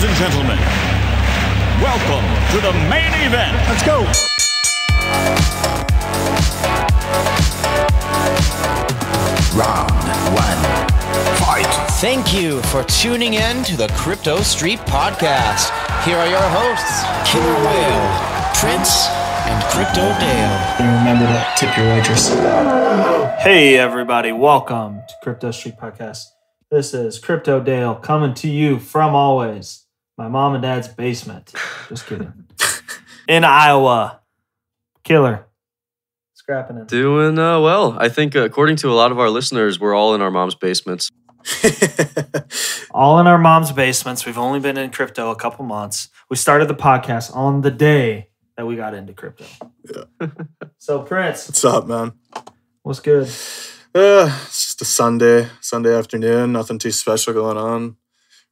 Ladies and gentlemen, welcome to the main event. Let's go. Round one, fight. Thank you for tuning in to the Crypto Street Podcast. Here are your hosts, Killer Whale, Prince, and Crypto Dale. And remember to tip your waitress. Hey everybody, welcome to Crypto Street Podcast. This is Crypto Dale coming to you from always my mom and dad's basement. Just kidding. In Iowa. Killer. Scrapping it. Doing well. I think according to a lot of our listeners, we're all in our mom's basements. All in our mom's basements. We've only been in crypto a couple months. We started the podcast on the day that we got into crypto. Yeah. So Prince. What's up, man? What's good? It's just a Sunday afternoon. Nothing too special going on.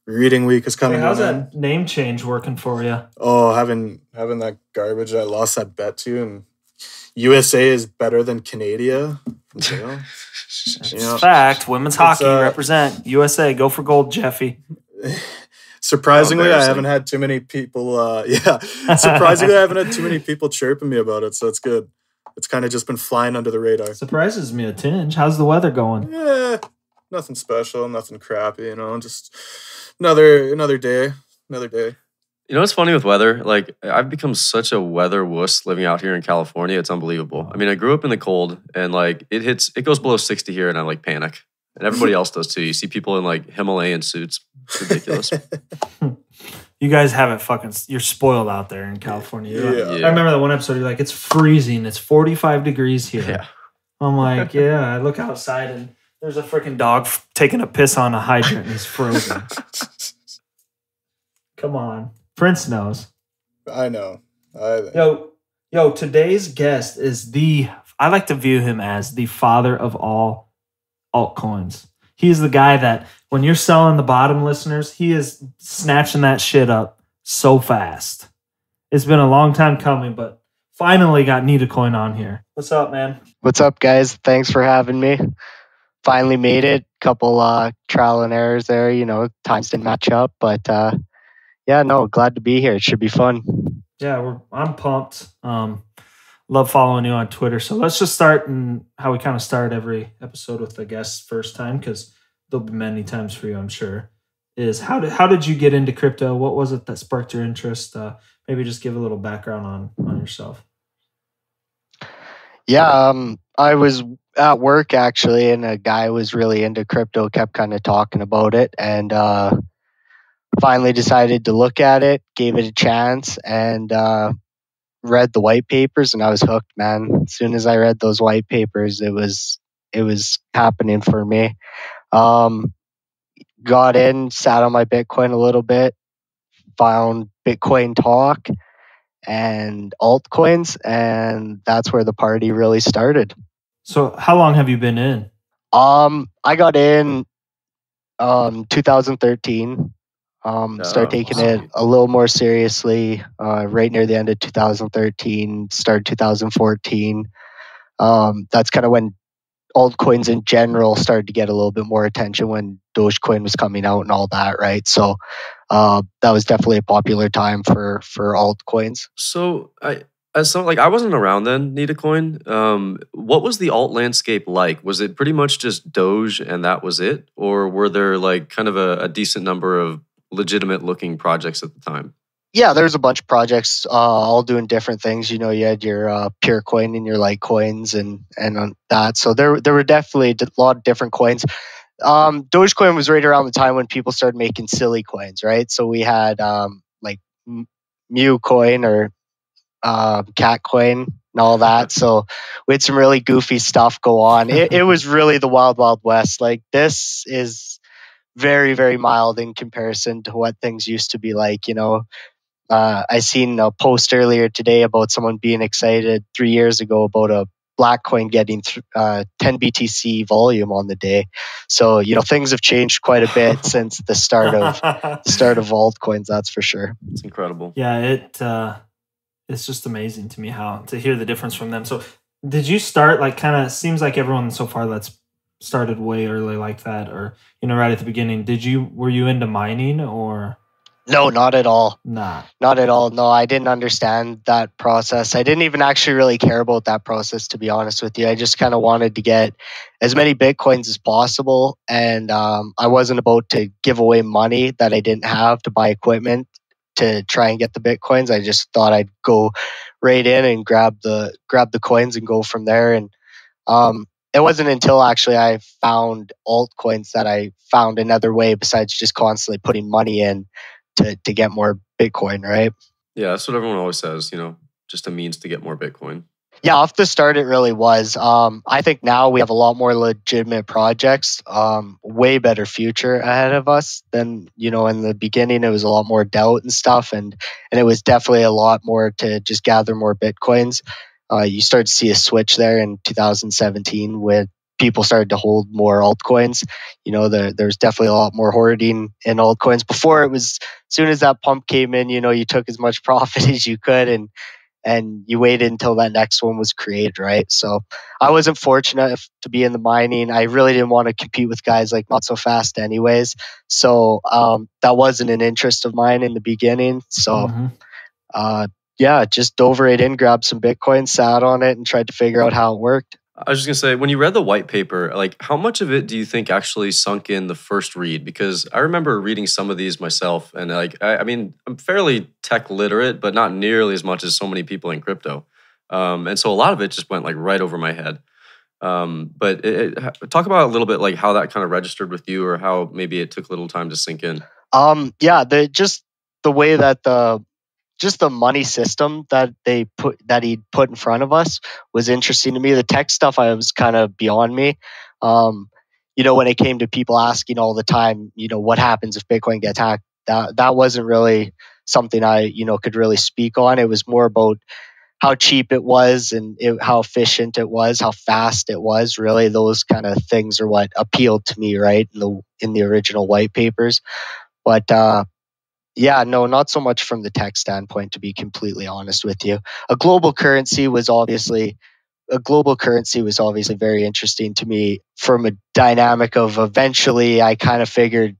Reading week is coming. Hey, how's in. that name change working for you? Oh, having that garbage I lost that bet to, and USA is better than Canada. Fact. Women's hockey represent USA. Go for gold, Jeffy. Surprisingly, I haven't had too many people. Surprisingly, I haven't had too many people chirping me about it, so it's good. It's kind of just been flying under the radar. Surprises me a tinge. How's the weather going? Yeah, nothing special, nothing crappy. Just another day. You know what's funny with weather? Like, I've become such a weather wuss living out here in California. It's unbelievable. I mean, I grew up in the cold, and like it goes below 60 here, and I like panic. And everybody else does too. You see people in like Himalayan suits. It's ridiculous. You guys have it you're spoiled out there in California. Yeah. I remember that one episode, you're like, it's freezing. It's 45 degrees here. Yeah. I'm like, yeah. I look outside and there's a freaking dog taking a piss on a hydrant and he's frozen. Come on. Prince knows. I know. Yo, today's guest is I like to view him as the father of all altcoins. He's the guy that when you're selling the bottom, listeners, he is snatching that shit up so fast. It's been a long time coming, but finally got Needacoin on here. What's up, man? What's up, guys? Thanks for having me. Finally made it. Couple trial and errors there. Times didn't match up, but glad to be here. It should be fun. Yeah, I'm pumped. Love following you on Twitter. So let's just start in how we kind of start every episode with the guest's first time, because there'll be many times for you, I'm sure. Is how did you get into crypto? What was it that sparked your interest? Maybe just give a little background on yourself. Yeah, I was at work actually, and a guy was really into crypto, kept kind of talking about it, and finally decided to look at it, gave it a chance, and read the white papers, and I was hooked, man. As soon as I read those white papers, it was happening for me. Got in, sat on my Bitcoin a little bit, found Bitcoin Talk and altcoins, and that's where the party really started. So how long have you been in? I got in 2013. Started taking it a little more seriously right near the end of 2013, started 2014. That's kind of when altcoins in general started to get a little bit more attention, when Dogecoin was coming out and all that, right? So that was definitely a popular time for altcoins. So I wasn't around then, Needacoin. What was the alt landscape like? Was it pretty much just Doge and that was it? Or were there like kind of a decent number of legitimate looking projects at the time? Yeah, there's a bunch of projects all doing different things. You had your Purecoin and your Litecoins and on that. So there were definitely a lot of different coins. Dogecoin was right around the time when people started making silly coins, right? So we had like Mew Coin or Cat Coin and all that. So we had some really goofy stuff go on. It was really the wild, wild west. Like, this is very, very mild in comparison to what things used to be like. I seen a post earlier today about someone being excited 3 years ago about a black coin getting 10 BTC volume on the day. So, things have changed quite a bit since the start of altcoins, that's for sure. It's incredible. Yeah, it's just amazing to me to hear the difference from them. So did you start seems like everyone so far that's started way early like that, or right at the beginning, were you into mining or? No, not at all. Nah. Not at all. No, I didn't understand that process. I didn't even actually really care about that process, to be honest with you. I just kind of wanted to get as many Bitcoins as possible. And I wasn't about to give away money that I didn't have to buy equipment to try and get the Bitcoins. I just thought I'd go right in and grab the coins and go from there. And it wasn't until actually I found altcoins that I found another way besides just constantly putting money in to get more Bitcoin, right? Yeah, that's what everyone always says, just a means to get more Bitcoin. Yeah, off the start, it really was. I think now we have a lot more legitimate projects, way better future ahead of us than, in the beginning. It was a lot more doubt and stuff. And it was definitely a lot more to just gather more Bitcoins. You started to see a switch there in 2017 with people started to hold more altcoins. There's definitely a lot more hoarding in altcoins. Before it was, as soon as that pump came in, you took as much profit as you could and you waited until that next one was created, right? So I wasn't fortunate to be in the mining. I really didn't want to compete with guys like Not So Fast anyways. So that wasn't an interest of mine in the beginning. So yeah, just dove right in, grabbed some Bitcoin, sat on it, and tried to figure out how it worked. I was just going to say, when you read the white paper, like how much of it do you think actually sunk in the first read? Because I remember reading some of these myself, and I mean, I'm fairly tech literate, but not nearly as much as so many people in crypto. And so a lot of it just went like right over my head. But talk about a little bit like how that kind of registered with you, or how maybe it took a little time to sink in. Yeah, the way that the money system that he'd put in front of us was interesting to me. The tech stuff, I was kind of beyond me. When it came to people asking all the time, what happens if Bitcoin gets hacked? That wasn't really something I, could really speak on. It was more about how cheap it was and how efficient it was, how fast it was. Really, those kind of things are what appealed to me, right, in the original white papers. But yeah, no, not so much from the tech standpoint, to be completely honest with you. A global currency was obviously very interesting to me from a dynamic of eventually I kind of figured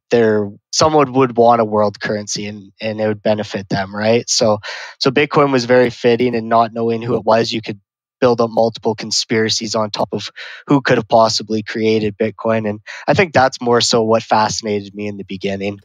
someone would want a world currency and it would benefit them, right? So Bitcoin was very fitting, and not knowing who it was, you could build up multiple conspiracies on top of who could have possibly created Bitcoin. And I think that's more so what fascinated me in the beginning.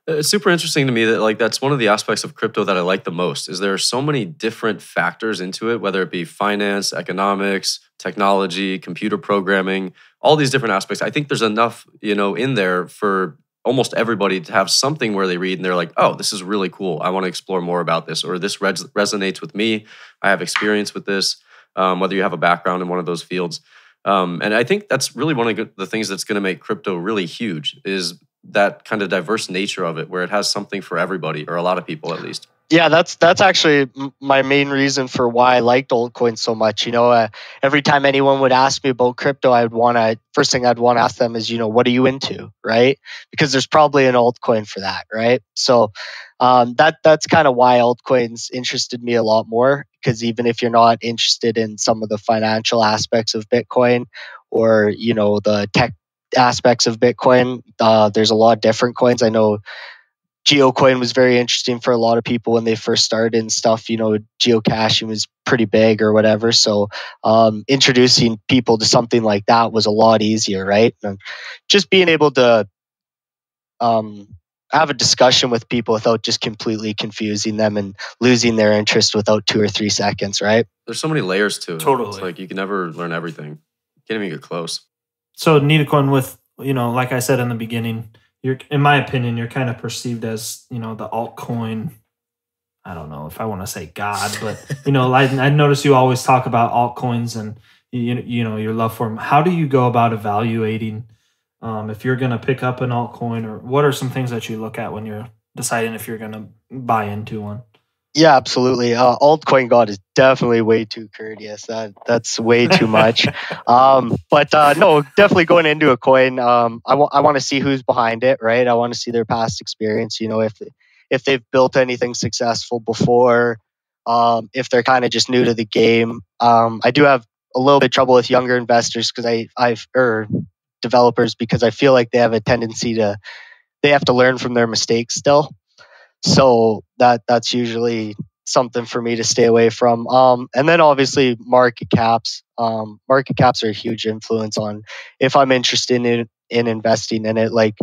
It's super interesting to me that that's one of the aspects of crypto that I like the most, is there are so many different factors into it, whether it be finance, economics, technology, computer programming, all these different aspects. I think there's enough, in there for almost everybody to have something where they read and they're like, oh, this is really cool. I want to explore more about this, or this resonates with me. I have experience with this, whether you have a background in one of those fields. And I think that's really one of the things that's going to make crypto really huge, is that kind of diverse nature of it, where it has something for everybody, or a lot of people at least. Yeah, that's actually my main reason for why I liked altcoins so much. Every time anyone would ask me about crypto, first thing I'd want to ask them is, what are you into, right? Because there's probably an altcoin for that, right? So that's kind of why altcoins interested me a lot more. Because even if you're not interested in some of the financial aspects of Bitcoin, or the tech aspects of Bitcoin, there's a lot of different coins. I know Geocoin was very interesting for a lot of people when they first started and stuff. Geocaching was pretty big or whatever. So introducing people to something like that was a lot easier, right? And just being able to have a discussion with people without just completely confusing them and losing their interest without 2 or 3 seconds, right? There's so many layers to it. Totally. It's like you can never learn everything. You can't even get close. So Needacoin, with, like I said in the beginning, in my opinion, you're kind of perceived as, the altcoin. I don't know if I want to say God, but I notice you always talk about altcoins and your love for them. How do you go about evaluating if you're going to pick up an altcoin, or what are some things that you look at when you're deciding if you're going to buy into one? Yeah, absolutely. Altcoin God is definitely way too courteous. That's way too much. But no, definitely going into a coin, I want to see who's behind it, right? I want to see their past experience. If they've built anything successful before, if they're kind of just new to the game. I do have a little bit of trouble with younger investors or developers, because I feel like they have a tendency they have to learn from their mistakes still. So that's usually something for me to stay away from. And then obviously market caps. Market caps are a huge influence on if I'm interested in investing in it. Like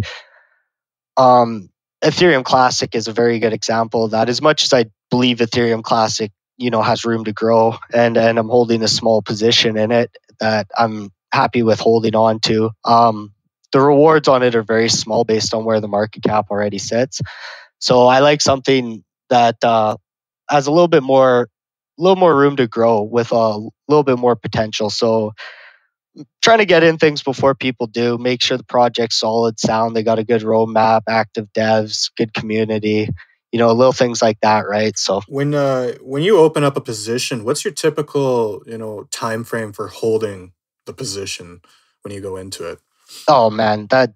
Ethereum Classic is a very good example of that. As much as I believe Ethereum Classic, has room to grow, and I'm holding a small position in it that I'm happy with holding on to. The rewards on it are very small based on where the market cap already sits. So I like something that has a little more room to grow with a little bit more potential. So trying to get in things before people do, make sure the project's solid, sound, they got a good roadmap, active devs, good community, little things like that, right? So When you open up a position, what's your typical time frame for holding the position when you go into it? oh man, that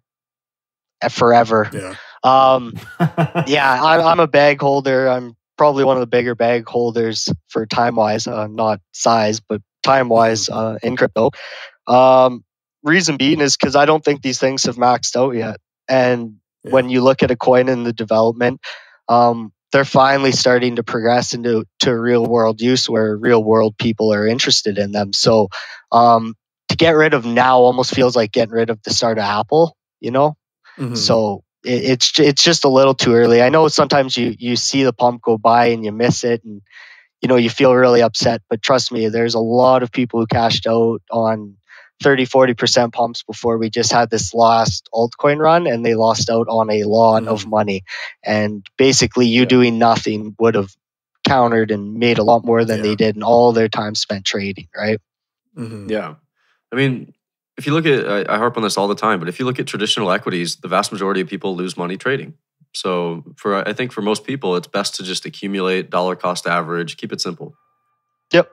forever. Yeah. Yeah, I'm a bag holder. I'm probably one of the bigger bag holders for time wise, not size, but time wise in crypto. Reason being is because I don't think these things have maxed out yet. And when you look at a coin in the development, they're finally starting to progress into real world use where real world people are interested in them. So to get rid of now almost feels like getting rid of the start of Apple, So it's just a little too early. I know sometimes you see the pump go by and you miss it, and you feel really upset. But trust me, there's a lot of people who cashed out on 30-40% pumps before we just had this last altcoin run, and they lost out on a lot of money. And basically, you doing nothing would have countered and made a lot more than they did in all their time spent trading, right? Yeah. I mean, if you look at, I harp on this all the time, but if you look at traditional equities, the vast majority of people lose money trading. So I think for most people, it's best to just accumulate, dollar cost average, keep it simple. Yep.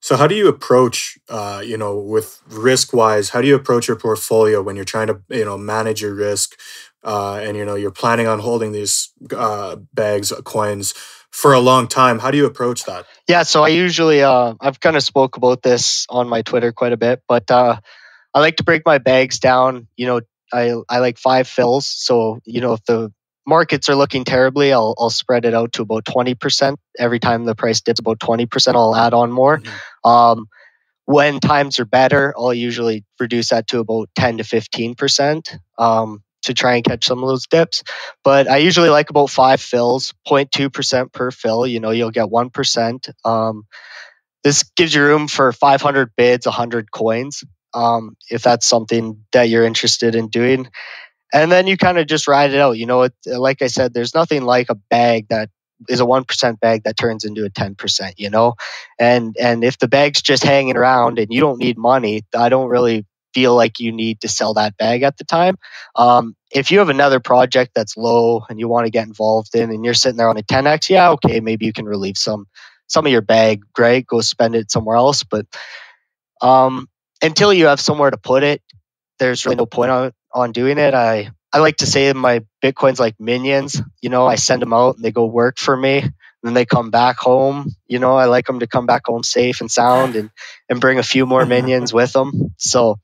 So how do you approach, with risk wise, how do you approach your portfolio when you're trying to, manage your risk and, you're planning on holding these bags of coins for a long time? How do you approach that? Yeah, so I usually, I've kind of spoke about this on my Twitter quite a bit, but I like to break my bags down. I like 5 fills. So, if the markets are looking terribly, I'll spread it out to about 20%. Every time the price dips about 20%, I'll add on more. When times are better, I'll usually reduce that to about 10 to 15% to try and catch some of those dips. But I usually like about 5 fills, 0.2% per fill. You'll get 1%. This gives you room for 500 bids, 100 coins, if that's something that you're interested in doing. And then you kind of just ride it out. Like I said, there's nothing like a bag that is a 1% bag that turns into a 10%, And if the bag's just hanging around and you don't need money, I don't really feel like you need to sell that bag at the time. If you have another project that's low and you want to get involved in and you're sitting there on a 10x, yeah, okay, maybe you can relieve some of your bag, great, go spend it somewhere else. But until you have somewhere to put it, there's really no point on doing it. I like to say my Bitcoin's like minions. I send them out and they go work for me. And then they come back home. I like them to come back home safe and sound and bring a few more minions with them. So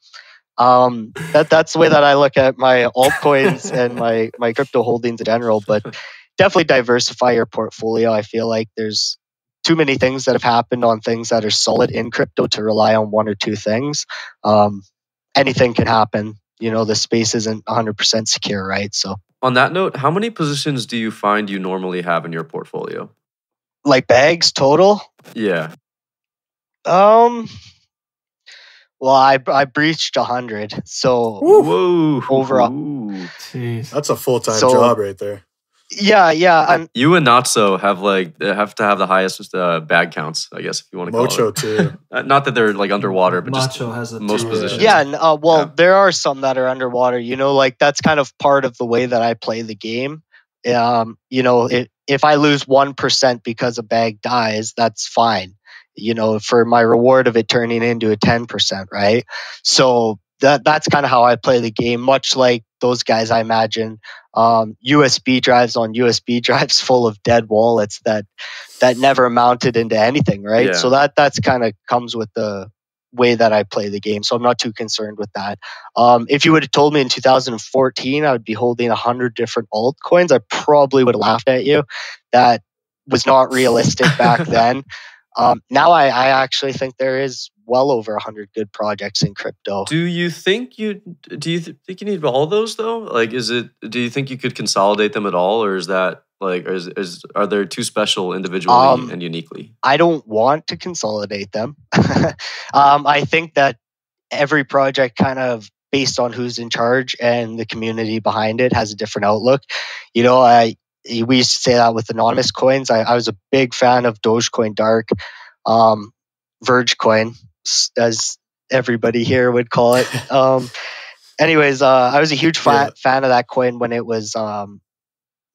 that's the way that I look at my altcoins and my crypto holdings in general. But definitely diversify your portfolio. I feel like there's too many things that have happened on things that are solid in crypto to rely on one or two things. Anything can happen. The space isn't 100% secure, right? So on that note, how many positions do you find you normally have in your portfolio? Like bags total? Yeah. Well, I breached 100. So whoa, over Jeez. That's a full-time job right there. Yeah. You and Natso have to have the highest bag counts, I guess, if you want to call Mocho it. too. Not that they're like underwater, but Macho just has a most two. positions. Yeah, there are some that are underwater. Like that's kind of part of the way that I play the game. If I lose 1% because a bag dies, that's fine. For my reward of it turning into a 10%, right? So that's kind of how I play the game, much like those guys, I imagine. USB drives on USB drives full of dead wallets that never amounted into anything, right? Yeah. So that's kind of comes with the way that I play the game. So I'm not too concerned with that. If you would have told me in 2014 I would be holding 100 different altcoins, I probably would have laughed at you. That was not realistic back then. Now I actually think there is well over 100 good projects in crypto. Do you think you need all of those though? Like, do you think you could consolidate them at all, or is that like, are there too special individually and uniquely? I don't want to consolidate them. I think that every project kind of based on who's in charge and the community behind it has a different outlook. You know, we used to say that with anonymous coins. I was a big fan of Dogecoin Dark, Vergecoin, as everybody here would call it. Anyways, I was a huge fan of that coin when it was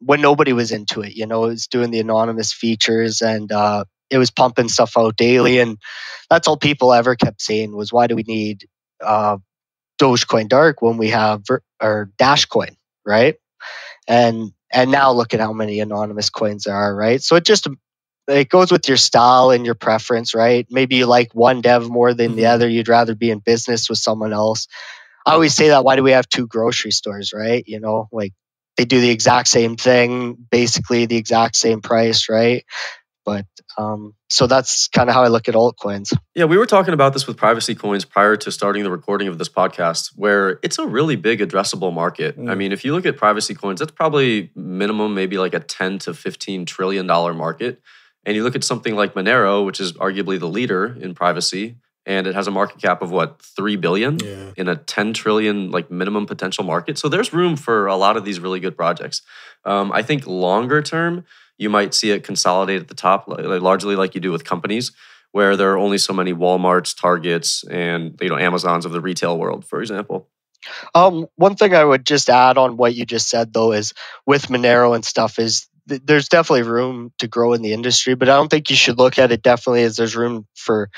when nobody was into it. You know, it was doing the anonymous features and it was pumping stuff out daily, and that's all people ever kept saying was, why do we need Dogecoin Dark when we have or Dashcoin, right? And now look at how many anonymous coins there are, right? So it goes with your style and your preference, right? Maybe you like one dev more than the other. You'd rather be in business with someone else. I always say that, why do we have two grocery stores, right? You know, like they do the exact same thing, basically the exact same price, right? But so that's kind of how I look at altcoins. Yeah, we were talking about this with privacy coins prior to starting the recording of this podcast, where it's a really big addressable market. I mean, if you look at privacy coins, that's probably minimum maybe like a 10 to 15 trillion dollar market. And you look at something like Monero, which is arguably the leader in privacy, and it has a market cap of what, 3 billion in a 10 trillion like minimum potential market. So there's room for a lot of these really good projects. I think longer term, you might see it consolidate at the top, largely like you do with companies, where there are only so many Walmarts, Targets, and Amazons of the retail world, for example. One thing I would just add on what you just said, though, is with Monero and stuff is there's definitely room to grow in the industry, but I don't think you should look at it definitely as there's room for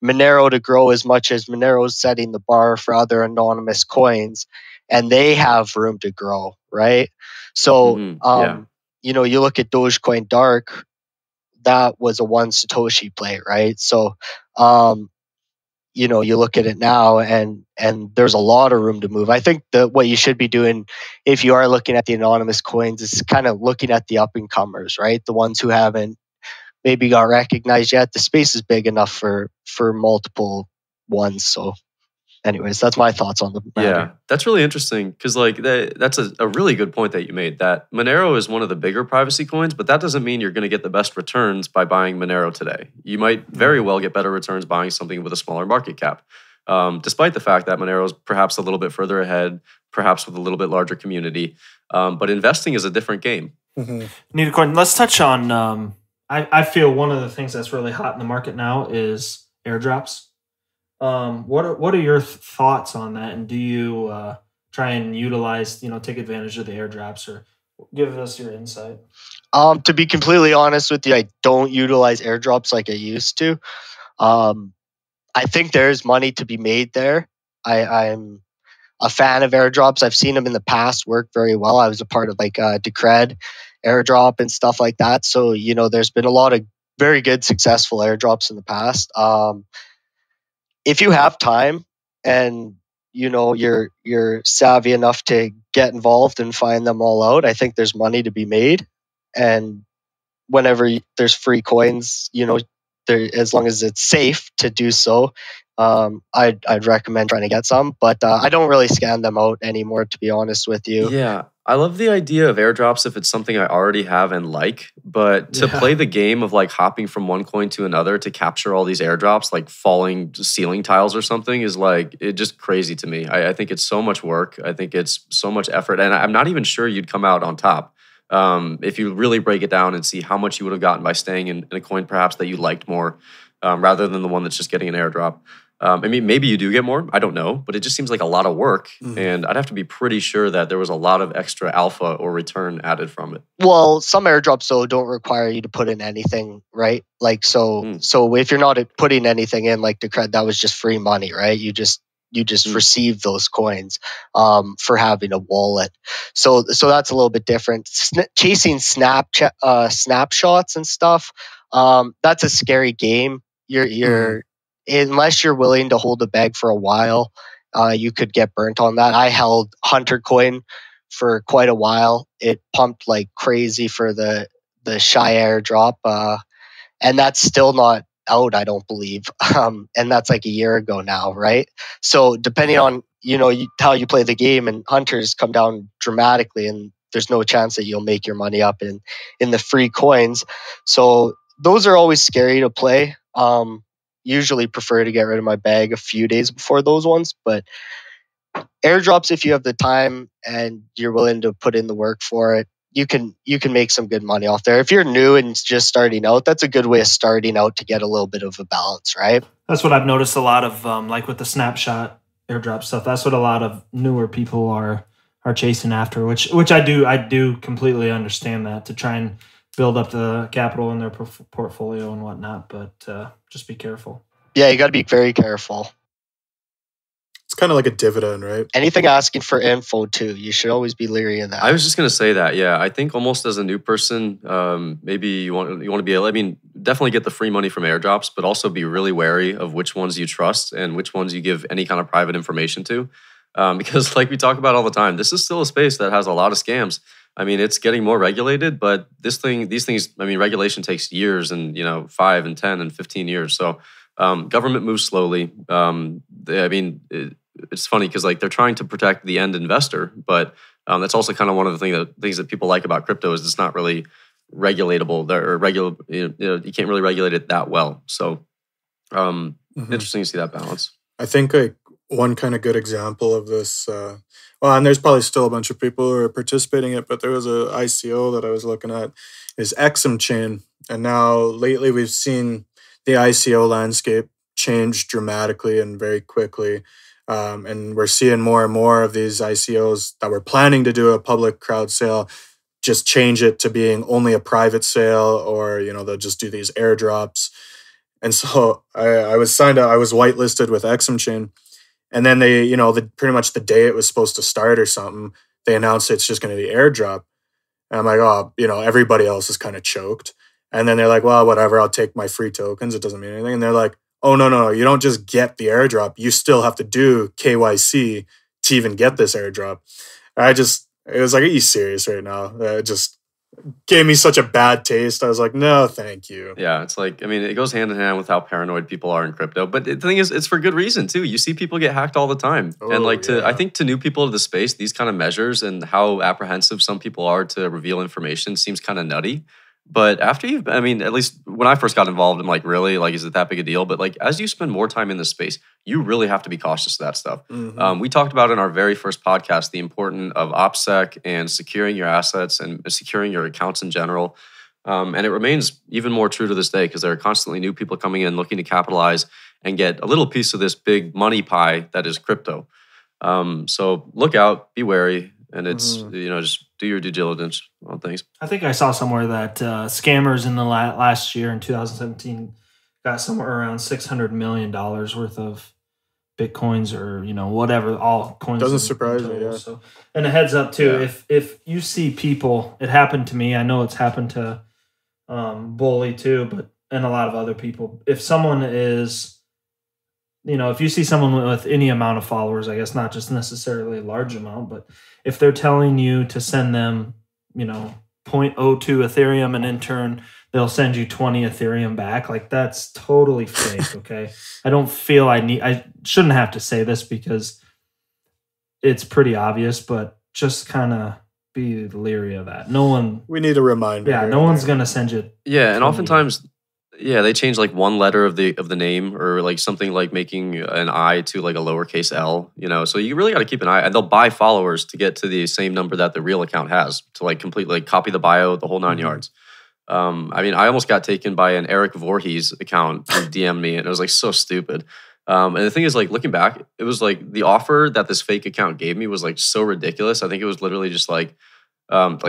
Monero to grow as much as Monero is setting the bar for other anonymous coins, and they have room to grow, right? So, you look at Dogecoin Dark, that was a one Satoshi play, right? So, you look at it now and there's a lot of room to move. I think that what you should be doing if you are looking at the anonymous coins is kind of looking at the up and comers, right? The ones who haven't maybe got recognized yet. The space is big enough for multiple ones. So anyways, that's my thoughts on the matter. Yeah, that's really interesting because that's a really good point that you made, that Monero is one of the bigger privacy coins, but that doesn't mean you're going to get the best returns by buying Monero today. You might very well get better returns buying something with a smaller market cap, despite the fact that Monero is perhaps a little bit further ahead, perhaps with a little bit larger community. But investing is a different game. Needacoin, let's touch on, I feel one of the things that's really hot in the market now is airdrops. What are your thoughts on that? And do you try and utilize, take advantage of the airdrops, or give us your insight? To be completely honest with you, I don't utilize airdrops like I used to. I think there's money to be made there. I'm a fan of airdrops. I've seen them in the past work very well. I was a part of Decred airdrop and stuff like that. So, there's been a lot of very good, successful airdrops in the past. If you have time and you're savvy enough to get involved and find them all out, I think there's money to be made. And whenever there's free coins, as long as it's safe to do so, I'd recommend trying to get some. But I don't really scan them out anymore, to be honest with you. Yeah, I love the idea of airdrops if it's something I already have and like, but to play the game of hopping from one coin to another to capture all these airdrops, like falling ceiling tiles or something, is it just crazy to me. I think it's so much work. I think it's so much effort, and I'm not even sure you'd come out on top. If you really break it down and see how much you would have gotten by staying in a coin perhaps that you liked more, rather than the one that's just getting an airdrop. I mean, maybe you do get more. I don't know. But it just seems like a lot of work. And I'd have to be pretty sure that there was a lot of extra alpha or return added from it. Well, some airdrops, though, don't require you to put in anything, right? So if you're not putting anything in, like Decred, that was just free money, right? You just receive those coins for having a wallet. So that's a little bit different. Chasing snapshots and stuff, that's a scary game. You're unless you're willing to hold the bag for a while, you could get burnt on that. I held Hunter Coin for quite a while. It pumped like crazy for the shy airdrop, and that's still not out, I don't believe. And that's like a year ago now, right? So depending on how you play the game, and Hunters come down dramatically, and there's no chance that you'll make your money up in the free coins. So those are always scary to play. Usually prefer to get rid of my bag a few days before those ones, but airdrops, if you have the time and you're willing to put in the work for it, you can make some good money off there. If you're new and just starting out, that's a good way of starting out to get a little bit of a balance, right? That's what I've noticed a lot of, like with the snapshot airdrop stuff. That's what a lot of newer people are chasing after, which I do completely understand that, to try and build up the capital in their portfolio and whatnot. But just be careful. Yeah, you got to be very careful. It's kind of like a dividend, right? Anything asking for info too, you should always be leery of that. I was just going to say that. Yeah, I think almost as a new person, maybe you want to be able, I mean, definitely get the free money from airdrops, but also be really wary of which ones you trust and which ones you give any kind of private information to. Because like we talk about all the time, this is still a space that has a lot of scams. I mean, it's getting more regulated, but these things, I mean, regulation takes years and, 5 and 10 and 15 years. So government moves slowly. It's funny because like they're trying to protect the end investor, but that's also kind of one of the things that people like about crypto is it's not really regulatable. You can't really regulate it that well. So interesting to see that balance. I think like one kind of good example of this, and there's probably still a bunch of people who are participating in it, but there was a ICO that I was looking at, is XM Chain. And now lately we've seen the ICO landscape change dramatically and very quickly. And we're seeing more and more of these ICOs that were planning to do a public crowd sale just change it to being only a private sale, or they'll just do these airdrops. And so I was whitelisted with XM Chain, and then they pretty much the day it was supposed to start or something, they announced it's just going to be airdrop. And I'm like, oh, everybody else is kind of choked. And then they're like, well, whatever, I'll take my free tokens, it doesn't mean anything. And they're like, oh, no, you don't just get the airdrop. You still have to do KYC to even get this airdrop. It was like, are you serious right now? It just gave me such a bad taste. I was like, no, thank you. Yeah, it's like, I mean, it goes hand in hand with how paranoid people are in crypto. But the thing is, it's for good reason, too. You see people get hacked all the time. I think to new people to the space, these kind of measures and how apprehensive some people are to reveal information seems kind of nutty. But after at least when I first got involved, I'm like, really? Like, is it that big a deal? But like, as you spend more time in this space, you really have to be cautious of that stuff. Mm-hmm. We talked about in our very first podcast the importance of OPSEC and securing your assets and securing your accounts in general. And it remains even more true to this day because there are constantly new people coming in looking to capitalize and get a little piece of this big money pie that is crypto. So look out, be wary. And it's, just do your due diligence on things. I think I saw somewhere that scammers in the last year in 2017 got somewhere around $600 million worth of Bitcoins or, whatever, all coins. Doesn't surprise me, yeah. So, and a heads up too, if you see people, it happened to me. I know it's happened to Bully too, and a lot of other people. If someone is... if you see someone with any amount of followers, I guess not just necessarily a large amount, but if they're telling you to send them, 0.02 Ethereum and in turn they'll send you 20 Ethereum back, like that's totally fake, okay? I don't feel I shouldn't have to say this because it's pretty obvious, but just kind of be leery of that. We need a reminder. Yeah, no one's going to send you. Yeah, and oftentimes... Yeah, they change like one letter of the name or like something like making an I to like a lowercase L, So you really got to keep an eye. And they'll buy followers to get to the same number that the real account has to like completely copy the bio, the whole 9 yards. I almost got taken by an Eric Voorhees account who DM'd me, and it was like so stupid. And the thing is, like looking back, it was like the offer that this fake account gave me was like so ridiculous. I think it was literally just like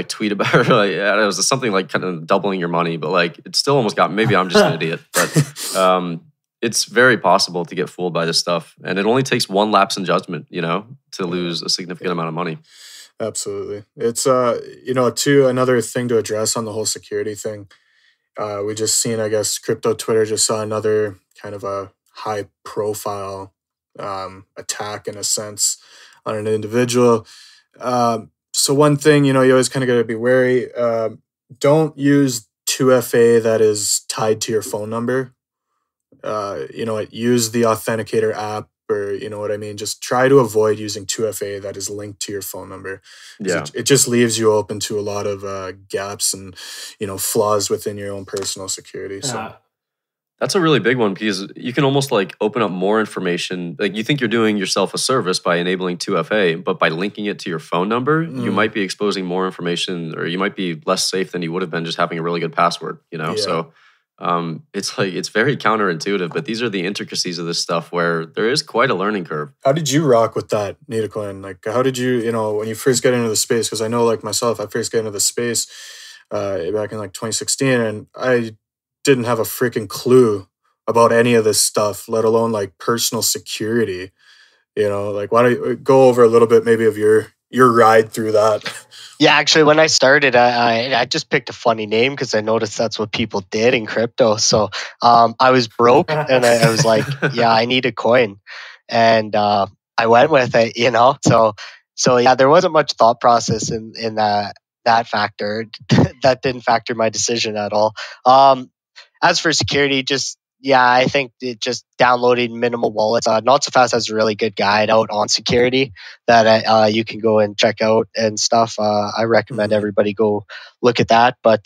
tweet about it. It was something like kind of doubling your money, but like it still almost got, maybe I'm just an idiot, but it's very possible to get fooled by this stuff. And it only takes one lapse in judgment, to lose a significant amount of money. Absolutely. It's, another thing to address on the whole security thing. We just seen, I guess, crypto Twitter just saw another kind of a high profile attack in a sense on an individual. So one thing, you always kind of got to be wary. Don't use 2FA that is tied to your phone number. Use the authenticator app, or you know what I mean. Just try to avoid using 2FA that is linked to your phone number. Yeah. It just leaves you open to a lot of gaps and flaws within your own personal security. So that's a really big one, because you can almost like open up more information. Like, you think you're doing yourself a service by enabling 2FA, but by linking it to your phone number, you might be exposing more information, or you might be less safe than you would have been just having a really good password, Yeah. So it's very counterintuitive, but these are the intricacies of this stuff where there is quite a learning curve. How did you rock with that, Needacoin? Like, how did you, when you first get into the space? Because I know, like myself, I first got into the space back in like 2016, and I didn't have a freaking clue about any of this stuff, let alone like personal security. Like, why don't you go over a little bit maybe of your ride through that? Yeah, actually, when I started, I just picked a funny name because I noticed that's what people did in crypto. So I was broke, and I was like, yeah, I need a coin. And I went with it, So yeah, there wasn't much thought process in that factor. That didn't factor my decision at all. As for security, I think just downloading minimal wallets. Not So Fast has a really good guide out on security that you can go and check out and stuff. I recommend everybody go look at that. But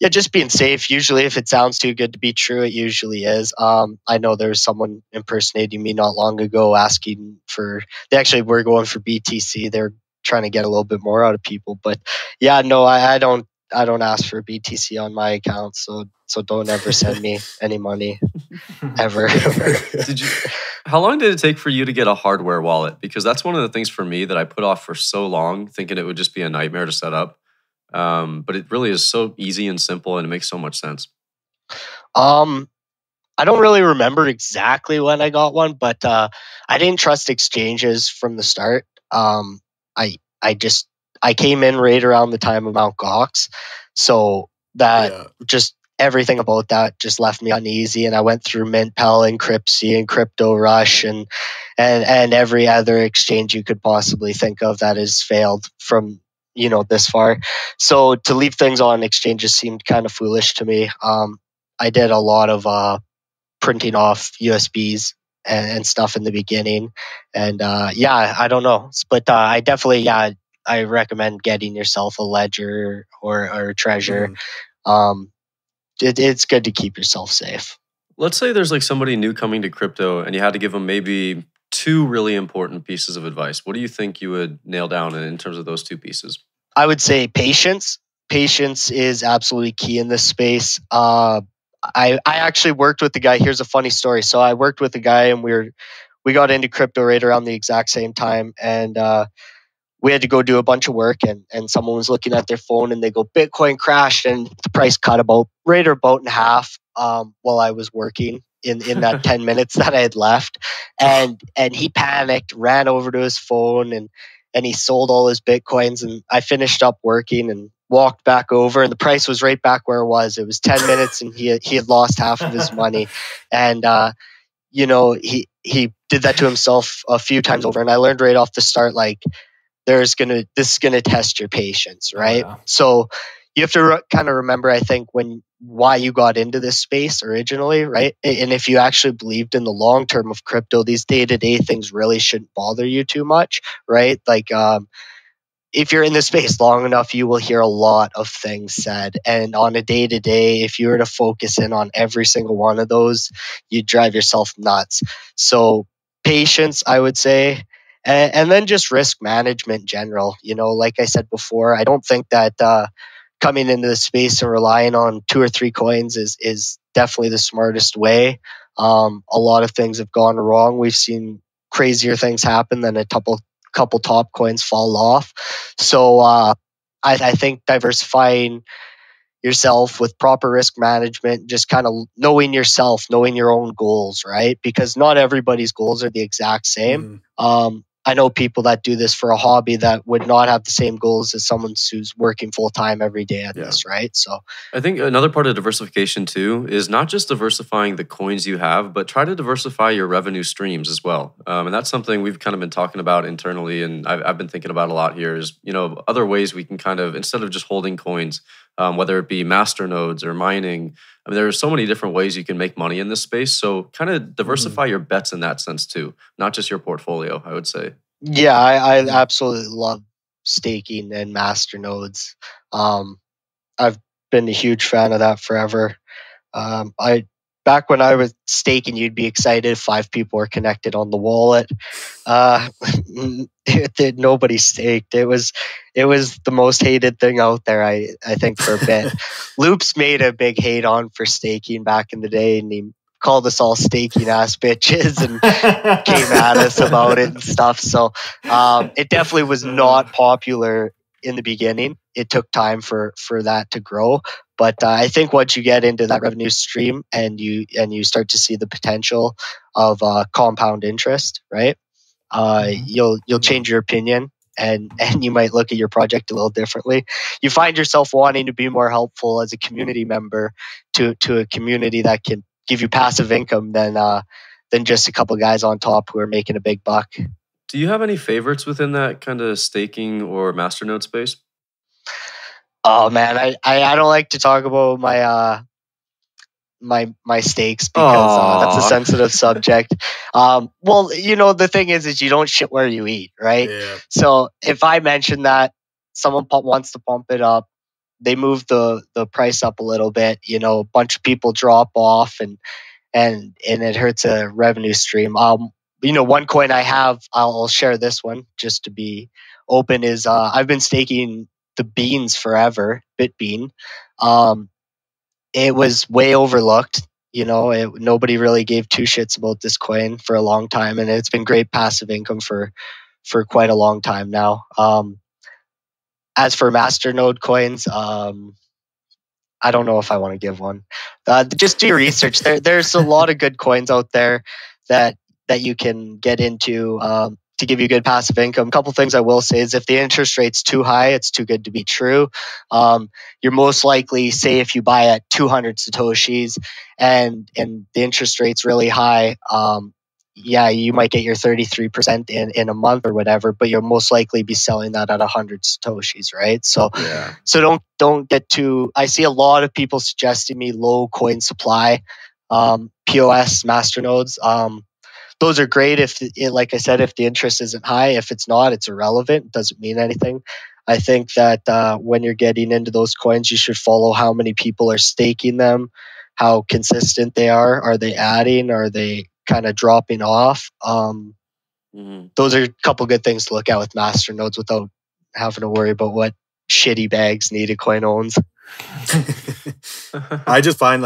just being safe. Usually, if it sounds too good to be true, it usually is. I know there was someone impersonating me not long ago asking for. They actually were going for BTC. They're trying to get a little bit more out of people. But yeah, no, I don't ask for BTC on my account, so don't ever send me any money ever. How long did it take for you to get a hardware wallet? Because that's one of the things for me that I put off for so long, thinking it would just be a nightmare to set up. But it really is so easy and simple, and it makes so much sense. I don't really remember exactly when I got one, but I didn't trust exchanges from the start. I came in right around the time of Mt. Gox, so that just everything about that just left me uneasy. And I went through MintPal and Cryptsy and Crypto Rush and every other exchange you could possibly think of that has failed from this far. So to leave things on exchanges seemed kind of foolish to me. I did a lot of printing off USBs and stuff in the beginning, and I don't know, but I definitely I recommend getting yourself a ledger or a treasure. It's good to keep yourself safe. Let's say there's like somebody new coming to crypto, and you had to give them maybe 2 really important pieces of advice. What do you think you would nail down in terms of those 2 pieces? I would say patience. Patience is absolutely key in this space. I actually worked with the guy. Here's a funny story. So I worked with a guy, and we got into crypto right around the exact same time, and we had to go do a bunch of work, and someone was looking at their phone, and they go, Bitcoin crashed, and the price cut about in half while I was working in that 10 minutes that I had left. And he panicked, ran over to his phone, and he sold all his Bitcoins. And I finished up working and walked back over, and the price was right back where it was. It was 10 minutes, and he had lost half of his money. And he did that to himself a few times over. And I learned right off the start, like, this is gonna test your patience, right? So you have to kind of remember, I think, why you got into this space originally, right? And if you actually believed in the long term of crypto, these day-to-day things really shouldn't bother you too much, right? Like, if you're in this space long enough, you will hear a lot of things said. And on a day-to-day, if you were to focus in on every single one of those, you'd drive yourself nuts. So patience, I would say. And then just risk management in general. Like I said before, I don't think that coming into the space and relying on 2 or 3 coins is definitely the smartest way. A lot of things have gone wrong. We've seen crazier things happen than a couple top coins fall off. So I think diversifying yourself with proper risk management, just kind of knowing yourself, knowing your own goals, right? Because not everybody's goals are the exact same. I know people that do this for a hobby that would not have the same goals as someone who's working full time every day at this, right? So I think another part of diversification too is not just diversifying the coins you have, but try to diversify your revenue streams as well. And that's something we've kind of been talking about internally, and I've been thinking about a lot here. Is other ways we can kind of, instead of just holding coins, whether it be masternodes or mining. I mean, there are so many different ways you can make money in this space. So kind of diversify your bets in that sense too, not just your portfolio, I would say. Yeah, I absolutely love staking and masternodes. I've been a huge fan of that forever. I back when I was staking, you'd be excited if 5 people were connected on the wallet. Nobody staked. It was the most hated thing out there. I think for a bit. Loops made a big hate on for staking back in the day, and he called us all staking ass bitches and came at us about it and stuff. So it definitely was not popular in the beginning. It took time for that to grow. But I think once you get into that revenue stream and you start to see the potential of compound interest, right? You'll change your opinion and you might look at your project a little differently. You find yourself wanting to be more helpful as a community member to a community that can give you passive income than just a couple guys on top who are making a big buck. Do you have any favorites within that kind of staking or masternode space? Oh man, I don't like to talk about my stakes because that's a sensitive subject. Well, the thing is you don't shit where you eat, right? Yeah. So if I mention that someone wants to pump it up, they move the price up a little bit. A bunch of people drop off, and it hurts a revenue stream. One coin I have, I'll share this one just to be open, is I've been staking the beans forever, Bitbean. It was way overlooked. Nobody really gave 2 shits about this coin for a long time, and it's been great passive income for quite a long time now. As for masternode coins, I don't know if I want to give one. Just do your research. There's a lot of good coins out there that you can get into to give you good passive income. A couple things I will say is if the interest rate's too high, it's too good to be true. You're most likely, say if you buy at 200 Satoshis and the interest rate's really high, you might get your 33% in a month or whatever, but you'll most likely be selling that at 100 Satoshis, right? So don't get too... I see a lot of people suggesting me low coin supply, POS, masternodes. Those are great if, like I said, if the interest isn't high. If it's not, it's irrelevant. It doesn't mean anything. I think that when you're getting into those coins, you should follow how many people are staking them, how consistent they are. Are they adding? Are they kind of dropping off? Those are a couple good things to look at with masternodes without having to worry about what shitty bags Needacoin owns. I just find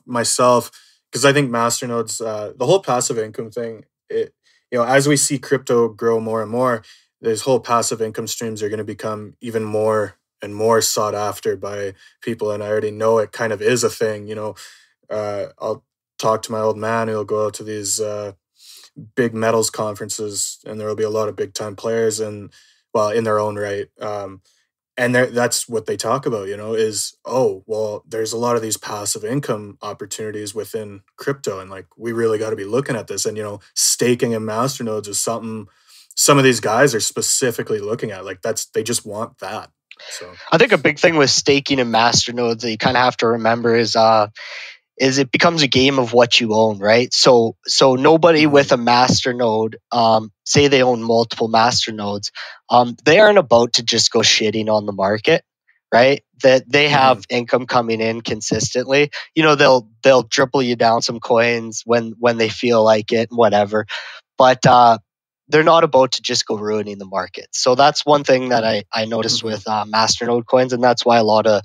myself, because I think masternodes, the whole passive income thing, as we see crypto grow more and more, these whole passive income streams are going to become even more and more sought after by people. And I already know it kind of is a thing. I'll talk to my old man who'll go out to these big metals conferences, and there will be a lot of big time players, and in their own right. And that's what they talk about, is, there's a lot of these passive income opportunities within crypto. And we really got to be looking at this. And, staking in masternodes is something some of these guys are specifically looking at. They just want that. So I think a big thing with staking and masternodes that you kind of have to remember is it becomes a game of what you own, right? So nobody with a masternode, say they own multiple masternodes, they aren't about to just go shitting on the market, right? That they have income coming in consistently. They'll dribble you down some coins when they feel like it and whatever, but they're not about to just go ruining the market. So that's one thing that I noticed with masternode coins, and that's why a lot of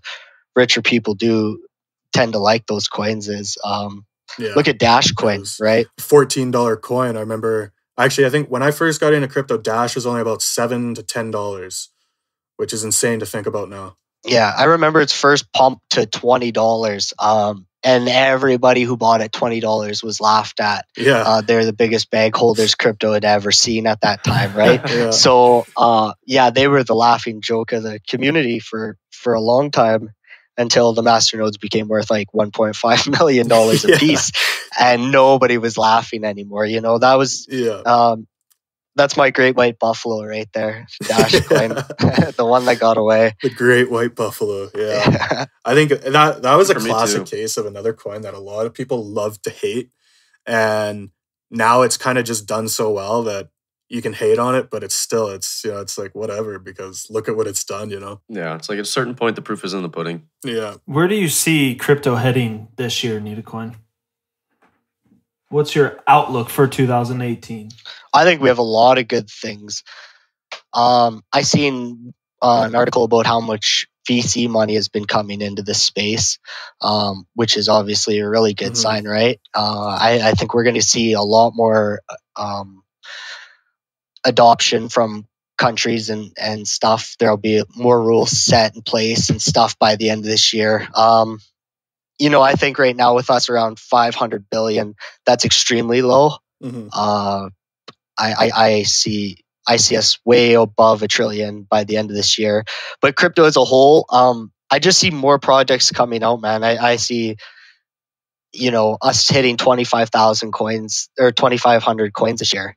richer people do tend to like those coins is look at Dash Coin, right? $14 coin. I remember, actually, I think when I first got into crypto, Dash was only about $7 to $10, which is insane to think about now. Yeah, I remember its first pump to $20. and everybody who bought at $20 was laughed at. Yeah. They're the biggest bag holders crypto had ever seen at that time, right? Yeah. So they were the laughing joke of the community for a long time, until the Masternodes became worth like $1.5 million a piece, and nobody was laughing anymore. That was that's my great white buffalo right there, Dash Coin, the one that got away. The great white buffalo. Yeah. I think that was a For me classic too. case of another coin that a lot of people love to hate. And now it's kind of just done so well that you can hate on it, but it's like whatever, because look at what it's done, Yeah, it's like at a certain point, the proof is in the pudding. Yeah. Where do you see crypto heading this year, Needacoin? What's your outlook for 2018? I think we have a lot of good things. I seen an article about how much VC money has been coming into this space, which is obviously a really good sign, right? I think we're going to see a lot more adoption from countries and stuff. There'll be more rules set in place and stuff by the end of this year. I think right now with us around 500 billion, that's extremely low. I see us way above $1 trillion by the end of this year. But crypto as a whole, I just see more projects coming out, man. I see, us hitting 25,000 coins or 2,500 coins this year.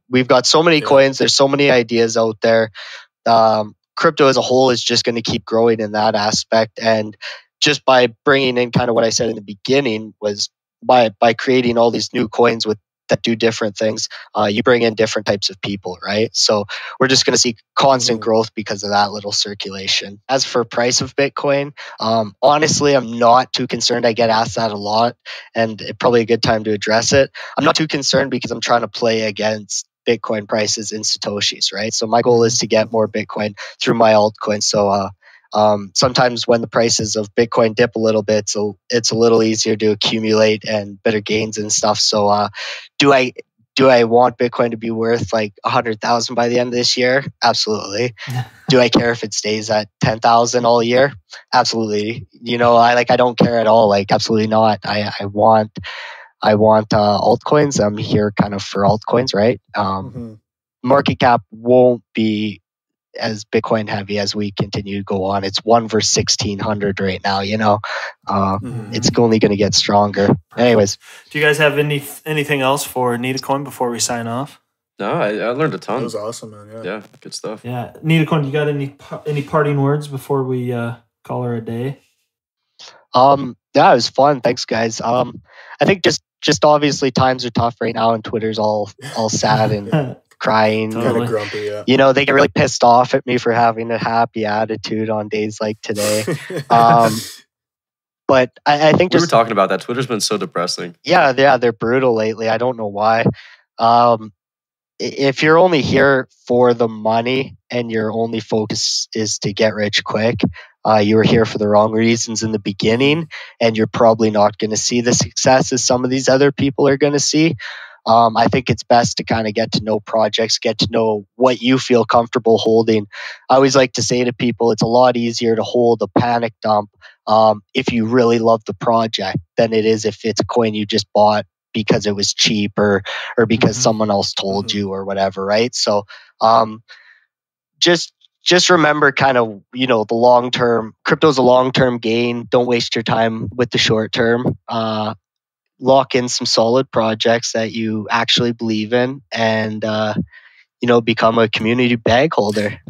We've got so many coins. There's so many ideas out there. Crypto as a whole is just going to keep growing in that aspect. And just by bringing in kind of what I said in the beginning was by creating all these new coins that do different things, you bring in different types of people, right? So we're just going to see constant growth because of that little circulation. As for price of Bitcoin, honestly, I'm not too concerned. I get asked that a lot, and it's probably a good time to address it. I'm not too concerned because I'm trying to play against Bitcoin prices in Satoshis, right? So my goal is to get more Bitcoin through my altcoins. So sometimes when the prices of Bitcoin dip a little bit, so it's a little easier to accumulate and better gains and stuff. So do I want Bitcoin to be worth like 100,000 by the end of this year? Absolutely. Do I care if it stays at 10,000 all year? Absolutely. I don't care at all. Like, absolutely not. I want altcoins. I'm here kind of for altcoins, right? Market cap won't be as Bitcoin heavy as we continue to go on. It's 1 versus 1,600 right now. It's only going to get stronger. Perfect. Anyways, do you guys have anything else for Needacoin before we sign off? No, I learned a ton. That was awesome, man. Yeah, good stuff. Yeah, Needacoin, you got any parting words before we call her a day? Yeah, it was fun. Thanks, guys. I think just obviously times are tough right now, and Twitter's all sad and crying. Kind of grumpy, yeah. They get really pissed off at me for having a happy attitude on days like today. But I think we were talking about that. Twitter's been so depressing. Yeah, they're brutal lately. I don't know why. If you're only here for the money and your only focus is to get rich quick, you were here for the wrong reasons in the beginning, and you're probably not going to see the success as some of these other people are going to see. I think it's best to kind of get to know projects, get to know what you feel comfortable holding. I always like to say to people, it's a lot easier to hold a panic dump if you really love the project than it is if it's a coin you just bought because it was cheap or because someone else told you or whatever, right? So just remember kind of, the long term. Crypto's a long term gain. Don't waste your time with the short term. Lock in some solid projects that you actually believe in and, become a community bag holder.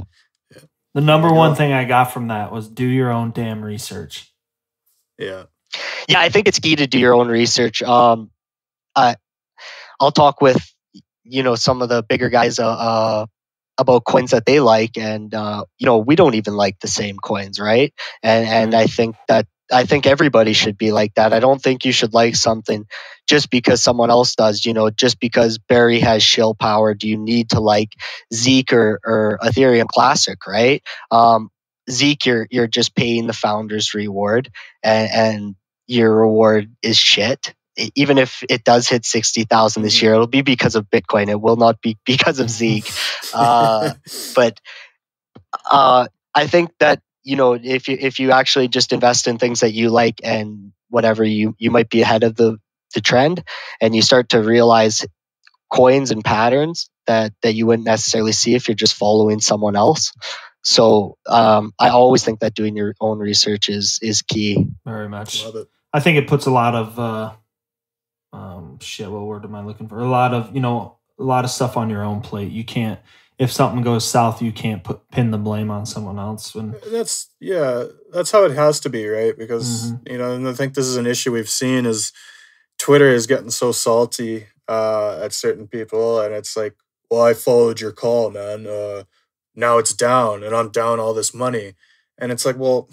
The number one thing I got from that was do your own damn research. Yeah. Yeah, I think it's key to do your own research. I'll talk with, some of the bigger guys about coins that they like. And, we don't even like the same coins, right? And I think everybody should be like that. I don't think you should like something just because someone else does. Just because Barry has shill power, do you need to like Zeke or Ethereum Classic, right? Zeke, you're just paying the founder's reward, and your reward is shit. Even if it does hit 60,000 this year, it'll be because of Bitcoin. It will not be because of Zeke. But I think that if you actually just invest in things that you like and whatever, you might be ahead of the trend, and you start to realize coins and patterns that you wouldn't necessarily see if you're just following someone else. So I always think that doing your own research is key. Very much. Love it. I think it puts a lot of what word am I looking for? A lot of stuff on your own plate. You can't, if something goes south, you can't pin the blame on someone else. That's how it has to be, right? Because and I think this is an issue we've seen is Twitter is getting so salty at certain people, and it's like, well, I followed your call, man. Now it's down, and I'm down all this money, and it's like, well,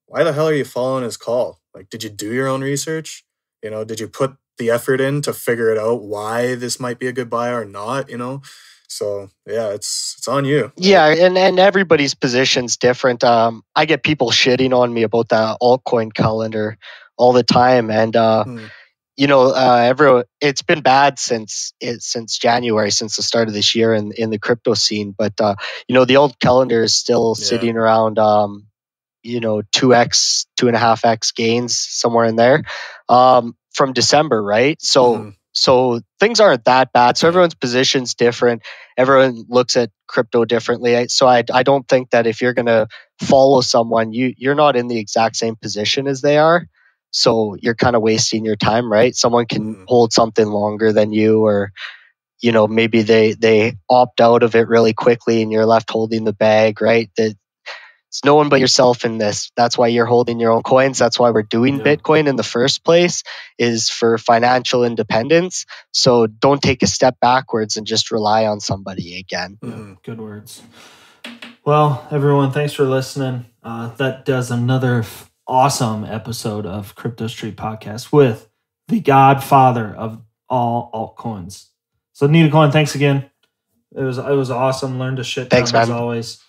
why the hell are you following his call? Like, did you do your own research? Did you put the effort in to figure it out why this might be a good buy or not? So yeah, it's on you. Right? Yeah, and everybody's position's different. I get people shitting on me about the altcoin calendar all the time, and everyone, it's been bad since January, since the start of this year in the crypto scene. But the old calendar is still sitting around 2x, 2.5x gains, somewhere in there, from December, right? So things aren't that bad. So everyone's position's different. Everyone looks at crypto differently. So I don't think that if you're going to follow someone, you're not in the exact same position as they are. So you're kind of wasting your time, right? Someone can hold something longer than you, or maybe they opt out of it really quickly and you're left holding the bag, right? It's no one but yourself in this. That's why you're holding your own coins. That's why we're doing Bitcoin in the first place, is for financial independence. So don't take a step backwards and just rely on somebody again. Yeah, good words. Well, everyone, thanks for listening. That does another awesome episode of Crypto Street Podcast with the godfather of all altcoins. So Needacoin, thanks again. It was awesome. Learned a shit ton. Thanks, man. As always.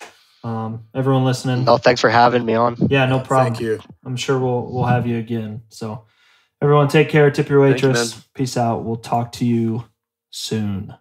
Everyone listening. No, thanks for having me on. Yeah, no problem. Thank you. I'm sure we'll have you again. So everyone take care. Tip your waitress. Thanks, Peace out. We'll talk to you soon.